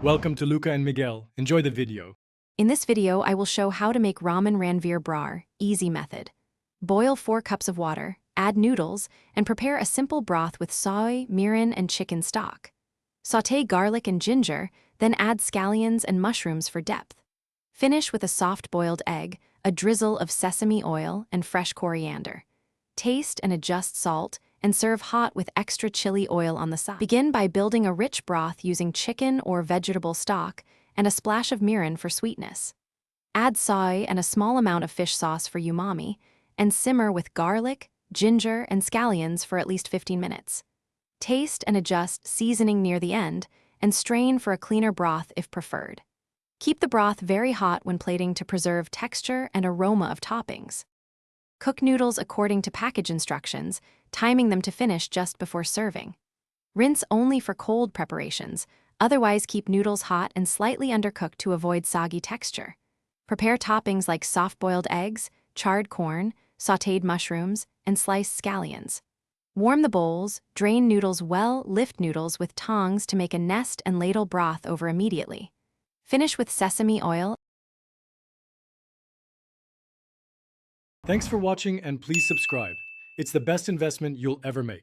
Welcome to Luca and Miguel. Enjoy the video. In this video, I will show how to make Ramen Ranveer Brar, easy method. Boil 4 cups of water, add noodles, and prepare a simple broth with soy, mirin, and chicken stock. Sauté garlic and ginger, then add scallions and mushrooms for depth. Finish with a soft boiled egg, a drizzle of sesame oil, and fresh coriander. Taste and adjust salt, and serve hot with extra chili oil on the side. Begin by building a rich broth using chicken or vegetable stock and a splash of mirin for sweetness. Add soy and a small amount of fish sauce for umami, and simmer with garlic, ginger, and scallions for at least 15 minutes. Taste and adjust seasoning near the end, and strain for a cleaner broth if preferred. Keep the broth very hot when plating to preserve texture and aroma of toppings. Cook noodles according to package instructions, timing them to finish just before serving. Rinse only for cold preparations, otherwise keep noodles hot and slightly undercooked to avoid soggy texture. Prepare toppings like soft-boiled eggs, charred corn, sautéed mushrooms, and sliced scallions. Warm the bowls, drain noodles well, lift noodles with tongs to make a nest and ladle broth over immediately. Finish with sesame oil. Thanks for watching and please subscribe. It's the best investment you'll ever make.